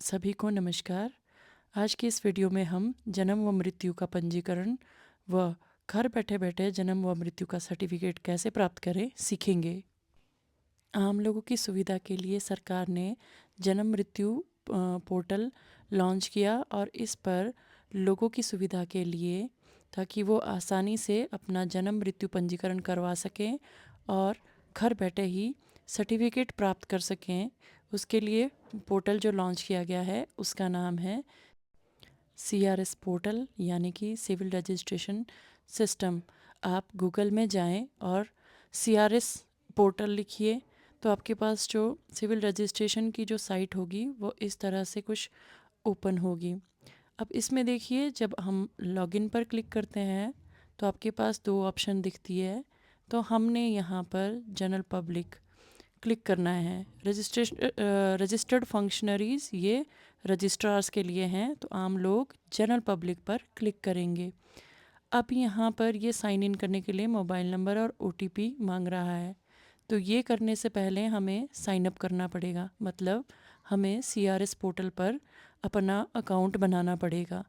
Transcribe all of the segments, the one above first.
सभी को नमस्कार। आज की इस वीडियो में हम जन्म व मृत्यु का पंजीकरण व घर बैठे बैठे जन्म व मृत्यु का सर्टिफिकेट कैसे प्राप्त करें सीखेंगे। आम लोगों की सुविधा के लिए सरकार ने जन्म मृत्यु पोर्टल लॉन्च किया और इस पर लोगों की सुविधा के लिए ताकि वो आसानी से अपना जन्म मृत्यु पंजीकरण करवा सकें और घर बैठे ही सर्टिफिकेट प्राप्त कर सकें, उसके लिए पोर्टल जो लॉन्च किया गया है उसका नाम है CRS पोर्टल यानी कि सिविल रजिस्ट्रेशन सिस्टम। आप गूगल में जाएं और CRS पोर्टल लिखिए तो आपके पास जो सिविल रजिस्ट्रेशन की जो साइट होगी वो इस तरह से कुछ ओपन होगी। अब इसमें देखिए, जब हम लॉगिन पर क्लिक करते हैं तो आपके पास दो ऑप्शन दिखती है। तो हमने यहाँ पर जनरल पब्लिक क्लिक करना है। रजिस्टर्ड फंक्शनरीज़ ये रजिस्ट्रार्स के लिए हैं, तो आम लोग जनरल पब्लिक पर क्लिक करेंगे। अब यहाँ पर ये साइन इन करने के लिए मोबाइल नंबर और OTP मांग रहा है। तो ये करने से पहले हमें साइन अप करना पड़ेगा, मतलब हमें CRS पोर्टल पर अपना अकाउंट बनाना पड़ेगा।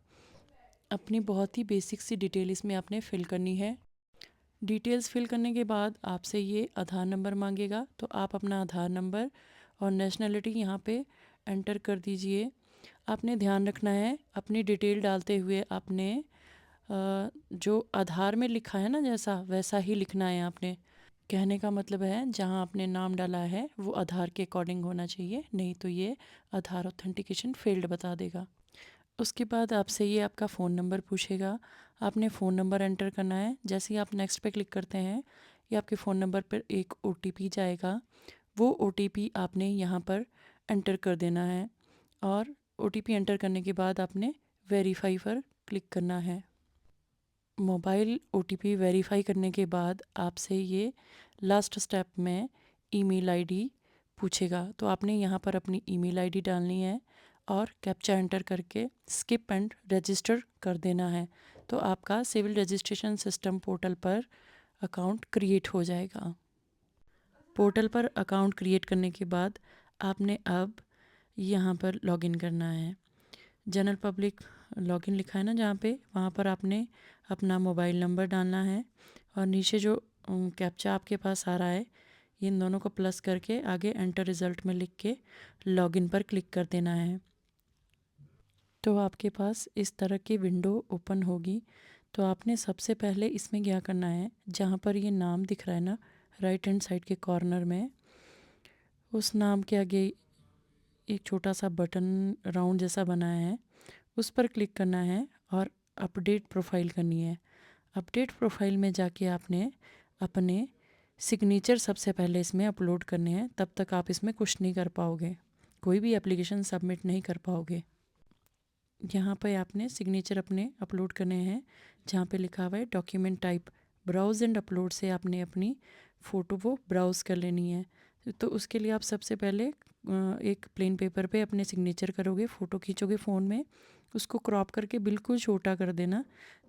अपनी बहुत ही बेसिक सी डिटेल इसमें आपने फिल करनी है। डिटेल्स फिल करने के बाद आपसे ये आधार नंबर मांगेगा, तो आप अपना आधार नंबर और नेशनलिटी यहाँ पे एंटर कर दीजिए। आपने ध्यान रखना है अपनी डिटेल डालते हुए आपने जो आधार में लिखा है ना जैसा वैसा ही लिखना है आपने। कहने का मतलब है जहाँ आपने नाम डाला है वो आधार के अकॉर्डिंग होना चाहिए, नहीं तो ये आधार ऑथेंटिकेशन फेल्ड बता देगा। उसके बाद आपसे ये आपका फ़ोन नंबर पूछेगा, आपने फ़ोन नंबर एंटर करना है। जैसे ही आप नेक्स्ट पे क्लिक करते हैं ये आपके फ़ोन नंबर पर एक OTP जाएगा, वो OTP आपने यहाँ पर एंटर कर देना है और OTP एंटर करने के बाद आपने वेरीफाई पर क्लिक करना है। मोबाइल OTP वेरीफाई करने के बाद आपसे ये लास्ट स्टेप में ईमेल आईडी पूछेगा, तो आपने यहाँ पर अपनी ईमेल आईडी डालनी है और कैप्चा एंटर करके स्किप एंड रजिस्टर कर देना है। तो आपका सिविल रजिस्ट्रेशन सिस्टम पोर्टल पर अकाउंट क्रिएट हो जाएगा। पोर्टल पर अकाउंट क्रिएट करने के बाद आपने अब यहाँ पर लॉगिन करना है। जनरल पब्लिक लॉगिन लिखा है ना जहाँ पे, वहाँ पर आपने अपना मोबाइल नंबर डालना है और नीचे जो कैप्चा आपके पास आ रहा है इन दोनों को प्लस करके आगे एंटर रिज़ल्ट में लिख के लॉगिन पर क्लिक कर देना है। तो आपके पास इस तरह की विंडो ओपन होगी। तो आपने सबसे पहले इसमें क्या करना है, जहाँ पर ये नाम दिख रहा है ना राइट हैंड साइड के कॉर्नर में, उस नाम के आगे एक छोटा सा बटन राउंड जैसा बनाया है, उस पर क्लिक करना है और अपडेट प्रोफाइल करनी है। अपडेट प्रोफाइल में जाके आपने अपने सिग्नेचर सबसे पहले इसमें अपलोड करने हैं, तब तक आप इसमें कुछ नहीं कर पाओगे, कोई भी एप्लीकेशन सबमिट नहीं कर पाओगे। यहाँ पे आपने सिग्नेचर अपने अपलोड करने हैं, जहाँ पे लिखा हुआ है document type browse and upload से आपने अपनी फ़ोटो वो ब्राउज़ कर लेनी है। तो उसके लिए आप सबसे पहले एक प्लेन पेपर पे अपने सिग्नेचर करोगे, फ़ोटो खींचोगे फ़ोन में, उसको क्रॉप करके बिल्कुल छोटा कर देना,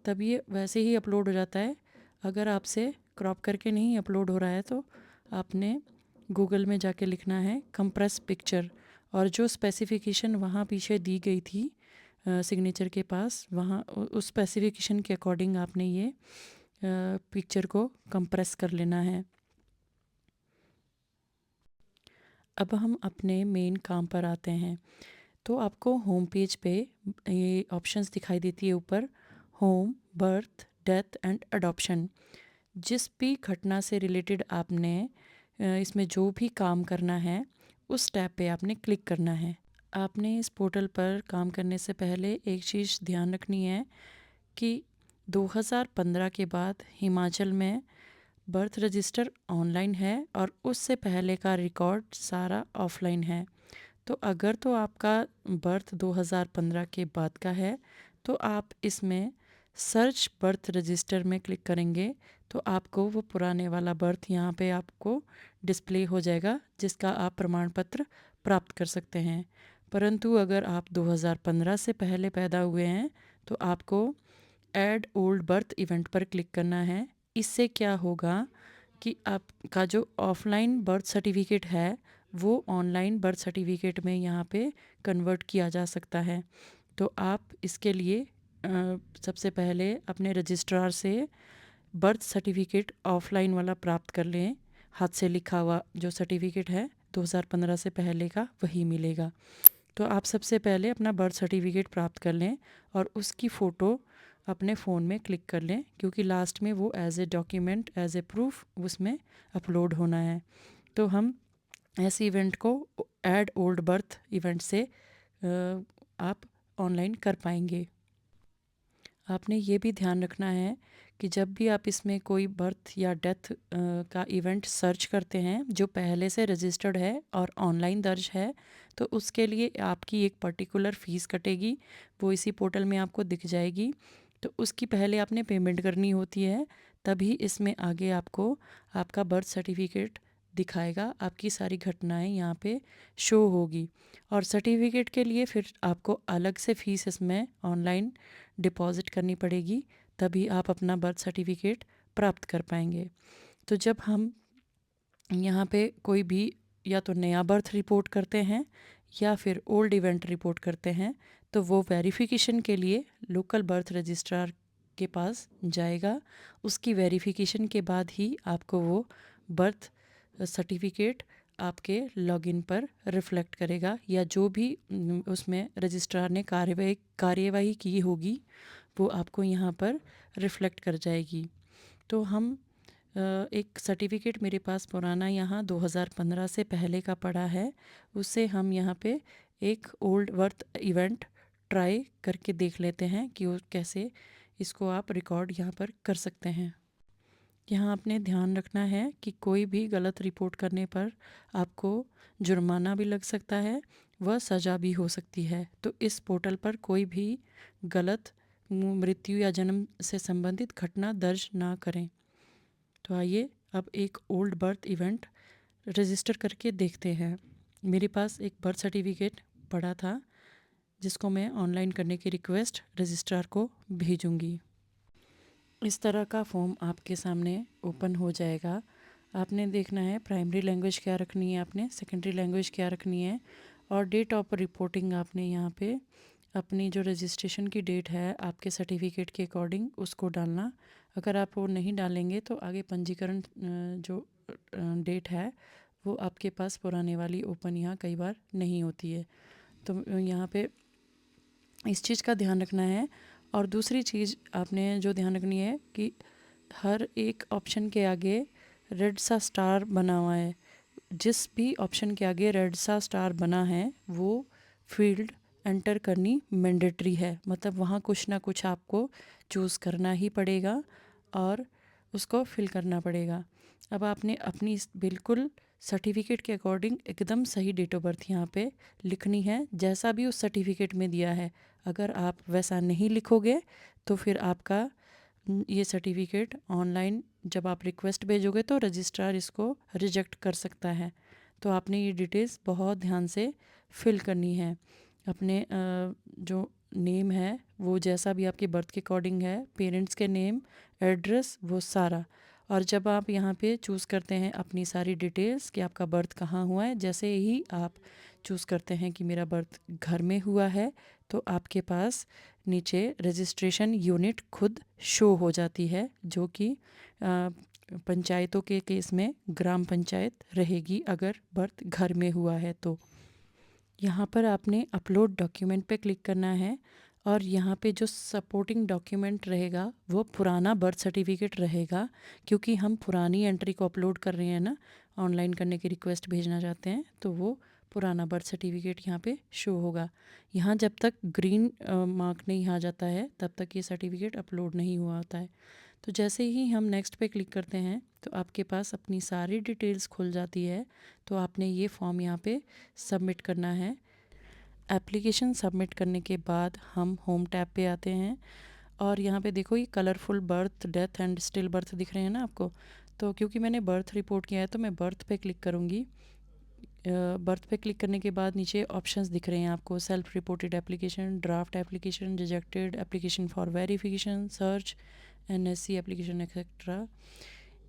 तब ये वैसे ही अपलोड हो जाता है। अगर आपसे क्रॉप करके नहीं अपलोड हो रहा है तो आपने गूगल में जाके लिखना है कंप्रेस पिक्चर, और जो स्पेसिफिकेशन वहाँ पीछे दी गई थी सिग्नेचर के पास, वहाँ उस स्पेसिफिकेशन के अकॉर्डिंग आपने ये पिक्चर को कंप्रेस कर लेना है। अब हम अपने मेन काम पर आते हैं। तो आपको होम पेज पे ये ऑप्शंस दिखाई देती है ऊपर, home, birth, death and adoption. जिस भी घटना से रिलेटेड आपने इसमें जो भी काम करना है उस टैब पे आपने क्लिक करना है। आपने इस पोर्टल पर काम करने से पहले एक चीज़ ध्यान रखनी है कि 2015 के बाद हिमाचल में बर्थ रजिस्टर ऑनलाइन है और उससे पहले का रिकॉर्ड सारा ऑफलाइन है। तो अगर तो आपका बर्थ 2015 के बाद का है तो आप इसमें सर्च बर्थ रजिस्टर में क्लिक करेंगे तो आपको वो पुराने वाला बर्थ यहाँ पे आपको डिस्प्ले हो जाएगा, जिसका आप प्रमाण पत्र प्राप्त कर सकते हैं। परंतु अगर आप 2015 से पहले पैदा हुए हैं तो आपको ऐड ओल्ड बर्थ इवेंट पर क्लिक करना है। इससे क्या होगा कि आपका जो ऑफलाइन बर्थ सर्टिफिकेट है वो ऑनलाइन बर्थ सर्टिफिकेट में यहाँ पे कन्वर्ट किया जा सकता है। तो आप इसके लिए सबसे पहले अपने रजिस्ट्रार से बर्थ सर्टिफिकेट ऑफलाइन वाला प्राप्त कर लें। हाथ से लिखा हुआ जो सर्टिफिकेट है 2015 से पहले का वही मिलेगा। तो आप सबसे पहले अपना बर्थ सर्टिफिकेट प्राप्त कर लें और उसकी फ़ोटो अपने फ़ोन में क्लिक कर लें, क्योंकि लास्ट में वो as a document, as a proof उसमें अपलोड होना है। तो हम ऐसे इवेंट को ऐड ओल्ड बर्थ इवेंट से आप ऑनलाइन कर पाएंगे। आपने ये भी ध्यान रखना है कि जब भी आप इसमें कोई बर्थ या डेथ का इवेंट सर्च करते हैं जो पहले से रजिस्टर्ड है और ऑनलाइन दर्ज है, तो उसके लिए आपकी एक पर्टिकुलर फ़ीस कटेगी, वो इसी पोर्टल में आपको दिख जाएगी। तो उसकी पहले आपने पेमेंट करनी होती है, तभी इसमें आगे आपको आपका बर्थ सर्टिफिकेट दिखाएगा, आपकी सारी घटनाएं यहाँ पे शो होगी। और सर्टिफिकेट के लिए फिर आपको अलग से फ़ीस इसमें ऑनलाइन डिपॉज़िट करनी पड़ेगी, तभी आप अपना बर्थ सर्टिफिकेट प्राप्त कर पाएंगे। तो जब हम यहाँ पे कोई भी या तो नया बर्थ रिपोर्ट करते हैं या फिर ओल्ड इवेंट रिपोर्ट करते हैं, तो वो वेरिफिकेशन के लिए लोकल बर्थ रजिस्ट्रार के पास जाएगा। उसकी वेरिफिकेशन के बाद ही आपको वो बर्थ सर्टिफिकेट आपके लॉगिन पर रिफ़्लेक्ट करेगा, या जो भी उसमें रजिस्ट्रार ने कार्यवाही की होगी वो आपको यहाँ पर रिफ़्लेक्ट कर जाएगी। तो हम एक सर्टिफिकेट मेरे पास पुराना यहाँ 2015 से पहले का पड़ा है, उससे हम यहाँ पे एक ओल्ड बर्थ इवेंट ट्राई करके देख लेते हैं कि वो कैसे इसको आप रिकॉर्ड यहाँ पर कर सकते हैं। यहाँ आपने ध्यान रखना है कि कोई भी गलत रिपोर्ट करने पर आपको जुर्माना भी लग सकता है, व सज़ा भी हो सकती है। तो इस पोर्टल पर कोई भी गलत मृत्यु या जन्म से संबंधित घटना दर्ज ना करें। तो आइए अब एक ओल्ड बर्थ इवेंट रजिस्टर करके देखते हैं। मेरे पास एक बर्थ सर्टिफिकेट पड़ा था जिसको मैं ऑनलाइन करने की रिक्वेस्ट रजिस्ट्रार को भेजूंगी। इस तरह का फॉर्म आपके सामने ओपन हो जाएगा। आपने देखना है प्राइमरी लैंग्वेज क्या रखनी है, आपने सेकेंडरी लैंग्वेज क्या रखनी है, और डेट ऑफ रिपोर्टिंग आपने यहाँ पे अपनी जो रजिस्ट्रेशन की डेट है आपके सर्टिफिकेट के अकॉर्डिंग उसको डालना। अगर आप वो नहीं डालेंगे तो आगे पंजीकरण जो डेट है वो आपके पास पुराने वाली ओपन यहाँ कई बार नहीं होती है। तो यहाँ पे इस चीज़ का ध्यान रखना है। और दूसरी चीज़ आपने जो ध्यान रखनी है कि हर एक ऑप्शन के आगे रेड सा स्टार बना हुआ है। जिस भी ऑप्शन के आगे रेड सा स्टार बना है वो फील्ड एंटर करनी मैंडेटरी है, मतलब वहाँ कुछ ना कुछ आपको चूज़ करना ही पड़ेगा और उसको फिल करना पड़ेगा। अब आपने अपनी बिल्कुल सर्टिफिकेट के अकॉर्डिंग एकदम सही डेट ऑफ बर्थ यहाँ पे लिखनी है, जैसा भी उस सर्टिफिकेट में दिया है। अगर आप वैसा नहीं लिखोगे तो फिर आपका ये सर्टिफिकेट ऑनलाइन जब आप रिक्वेस्ट भेजोगे तो रजिस्ट्रार इसको रिजेक्ट कर सकता है। तो आपने ये डिटेल्स बहुत ध्यान से फिल करनी है। अपने जो नेम है वो जैसा भी आपके बर्थ के अकॉर्डिंग है, पेरेंट्स के नेम, एड्रेस, वो सारा। और जब आप यहाँ पे चूज़ करते हैं अपनी सारी डिटेल्स कि आपका बर्थ कहाँ हुआ है, जैसे ही आप चूज़ करते हैं कि मेरा बर्थ घर में हुआ है, तो आपके पास नीचे रजिस्ट्रेशन यूनिट खुद शो हो जाती है, जो कि पंचायतों के केस में ग्राम पंचायत रहेगी अगर बर्थ घर में हुआ है। तो यहाँ पर आपने अपलोड डॉक्यूमेंट पे क्लिक करना है और यहाँ पे जो सपोर्टिंग डॉक्यूमेंट रहेगा वो पुराना बर्थ सर्टिफिकेट रहेगा, क्योंकि हम पुरानी एंट्री को अपलोड कर रहे हैं ना, ऑनलाइन करने की रिक्वेस्ट भेजना चाहते हैं, तो वो पुराना बर्थ सर्टिफिकेट यहाँ पे शो होगा। यहाँ जब तक ग्रीन मार्क नहीं आ जाता है तब तक ये सर्टिफिकेट अपलोड नहीं हुआ होता है। तो जैसे ही हम नेक्स्ट पे क्लिक करते हैं तो आपके पास अपनी सारी डिटेल्स खुल जाती है। तो आपने ये फॉर्म यहाँ पे सबमिट करना है। एप्लीकेशन सबमिट करने के बाद हम होम टैब पे आते हैं और यहाँ पे देखो ये colourful birth, death and still birth दिख रहे हैं ना आपको। तो क्योंकि मैंने बर्थ रिपोर्ट किया है तो मैं बर्थ पे क्लिक करूँगी। बर्थ पे क्लिक करने के बाद नीचे ऑप्शंस दिख रहे हैं आपको, self reported application, draft application, rejected application for verification, search, NSC application etcetera.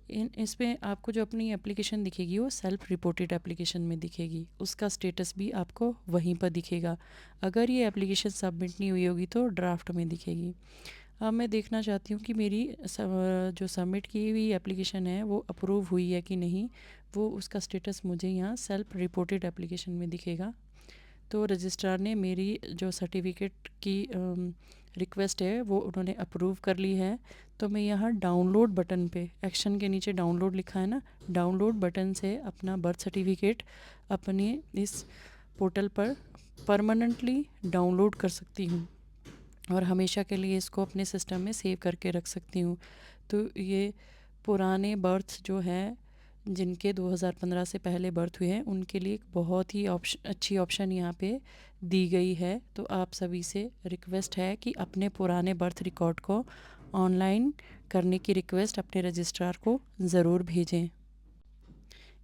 इसमें आपको जो अपनी एप्लीकेशन दिखेगी वो सेल्फ रिपोर्टेड एप्लीकेशन में दिखेगी, उसका स्टेटस भी आपको वहीं पर दिखेगा। अगर ये एप्लीकेशन सबमिट नहीं हुई होगी तो ड्राफ्ट में दिखेगी। अब मैं देखना चाहती हूँ कि मेरी जो सबमिट की हुई एप्लीकेशन है वो अप्रूव हुई है कि नहीं, वो उसका स्टेटस मुझे यहाँ सेल्फ रिपोर्टेड एप्लीकेशन में दिखेगा। तो रजिस्ट्रार ने मेरी जो सर्टिफिकेट की रिक्वेस्ट है वो उन्होंने अप्रूव कर ली है। तो मैं यहाँ डाउनलोड बटन पे, एक्शन के नीचे डाउनलोड लिखा है ना, डाउनलोड बटन से अपना बर्थ सर्टिफिकेट अपने इस पोर्टल पर परमानेंटली डाउनलोड कर सकती हूँ और हमेशा के लिए इसको अपने सिस्टम में सेव करके रख सकती हूँ। तो ये पुराने बर्थ जो हैं जिनके 2015 से पहले बर्थ हुए हैं उनके लिए एक बहुत ही अच्छी ऑप्शन यहाँ पे दी गई है। तो आप सभी से रिक्वेस्ट है कि अपने पुराने बर्थ रिकॉर्ड को ऑनलाइन करने की रिक्वेस्ट अपने रजिस्ट्रार को ज़रूर भेजें।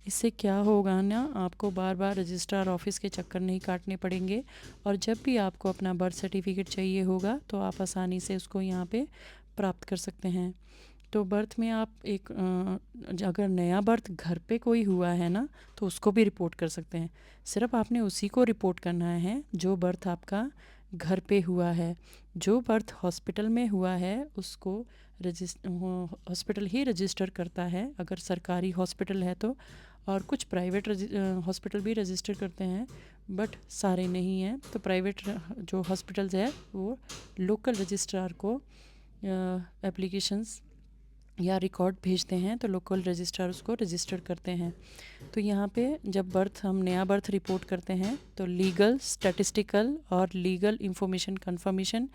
इससे क्या होगा ना, आपको बार बार रजिस्ट्रार ऑफिस के चक्कर नहीं काटने पड़ेंगे और जब भी आपको अपना बर्थ सर्टिफिकेट चाहिए होगा तो आप आसानी से उसको यहाँ पे प्राप्त कर सकते हैं। तो बर्थ में आप एक अगर नया बर्थ घर पे कोई हुआ है ना तो उसको भी रिपोर्ट कर सकते हैं। सिर्फ आपने उसी को रिपोर्ट करना है जो बर्थ आपका घर पे हुआ है। जो बर्थ हॉस्पिटल में हुआ है उसको हॉस्पिटल ही रजिस्टर करता है, अगर सरकारी हॉस्पिटल है तो। और कुछ प्राइवेट हॉस्पिटल भी रजिस्टर करते हैं बट सारे नहीं हैं। तो प्राइवेट जो हॉस्पिटल्स है वो लोकल रजिस्ट्रार को एप्लीकेशंस या रिकॉर्ड भेजते हैं तो लोकल रजिस्ट्रार उसको रजिस्टर करते हैं। तो यहाँ पे जब हम नया बर्थ रिपोर्ट करते हैं तो लीगल, स्टैटिस्टिकल और legal information confirmation,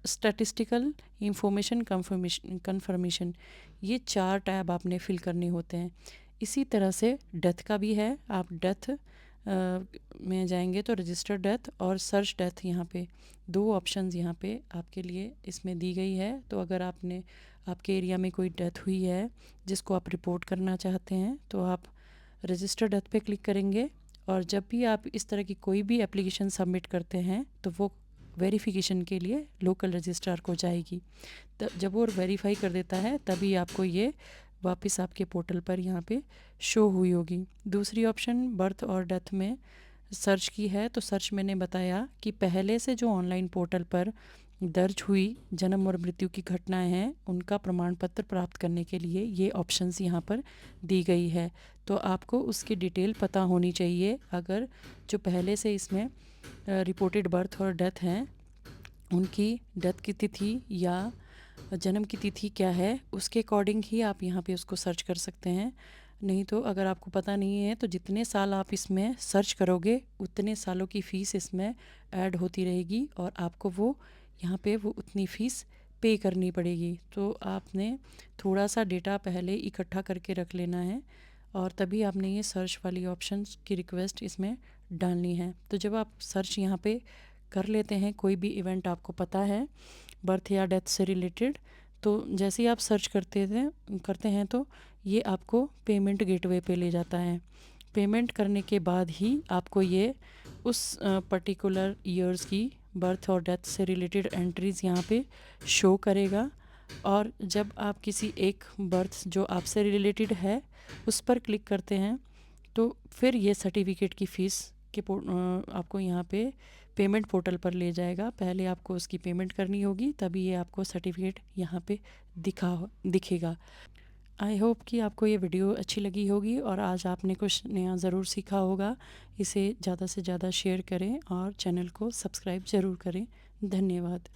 statistical information confirmation, ये 4 टैब आपने फिल करने होते हैं। इसी तरह से डेथ का भी है। आप डेथ में जाएंगे तो रजिस्टर डेथ और सर्च डेथ, यहाँ पे 2 ऑप्शंस यहाँ पे आपके लिए इसमें दी गई है। तो अगर आपके एरिया में कोई डेथ हुई है जिसको आप रिपोर्ट करना चाहते हैं तो आप रजिस्टर डेथ पे क्लिक करेंगे और जब भी आप इस तरह की कोई भी एप्लीकेशन सबमिट करते हैं तो वो वेरिफिकेशन के लिए लोकल रजिस्ट्रार को जाएगी। तब जब वो वेरीफाई कर देता है तभी आपको ये वापस आपके पोर्टल पर यहाँ पे शो हुई होगी। दूसरी ऑप्शन बर्थ और डेथ में सर्च की है। तो सर्च मैंने बताया कि पहले से जो ऑनलाइन पोर्टल पर दर्ज हुई जन्म और मृत्यु की घटनाएं हैं उनका प्रमाण पत्र प्राप्त करने के लिए ये ऑप्शंस यहाँ पर दी गई है। तो आपको उसकी डिटेल पता होनी चाहिए। अगर जो पहले से इसमें रिपोर्टेड बर्थ और डेथ हैं उनकी डेथ की तिथि या जन्म की तिथि क्या है उसके अकॉर्डिंग ही आप यहाँ पे उसको सर्च कर सकते हैं। नहीं तो अगर आपको पता नहीं है तो जितने साल आप इसमें सर्च करोगे उतने सालों की फ़ीस इसमें ऐड होती रहेगी और आपको वो यहाँ पे वो उतनी फ़ीस पे करनी पड़ेगी। तो आपने थोड़ा सा डेटा पहले इकट्ठा करके रख लेना है और तभी आपने ये सर्च वाली ऑप्शन की रिक्वेस्ट इसमें डालनी है। तो जब आप सर्च यहाँ पे कर लेते हैं कोई भी इवेंट आपको पता है बर्थ या डेथ से रिलेटेड, तो जैसे ही आप सर्च करते हैं तो ये आपको पेमेंट गेटवे पे ले जाता है। पेमेंट करने के बाद ही आपको ये उस पर्टिकुलर ईयर्स की बर्थ और डेथ से रिलेटेड एंट्रीज़ यहाँ पे शो करेगा। और जब आप किसी एक बर्थ जो आपसे रिलेटेड है उस पर क्लिक करते हैं तो फिर ये सर्टिफिकेट की फ़ीस के आपको यहाँ पे पेमेंट पोर्टल पर ले जाएगा। पहले आपको उसकी पेमेंट करनी होगी तभी ये आपको सर्टिफिकेट यहाँ पे दिखेगा। आई होप कि आपको ये वीडियो अच्छी लगी होगी और आज आपने कुछ नया ज़रूर सीखा होगा। इसे ज़्यादा से ज़्यादा शेयर करें और चैनल को सब्सक्राइब ज़रूर करें। धन्यवाद।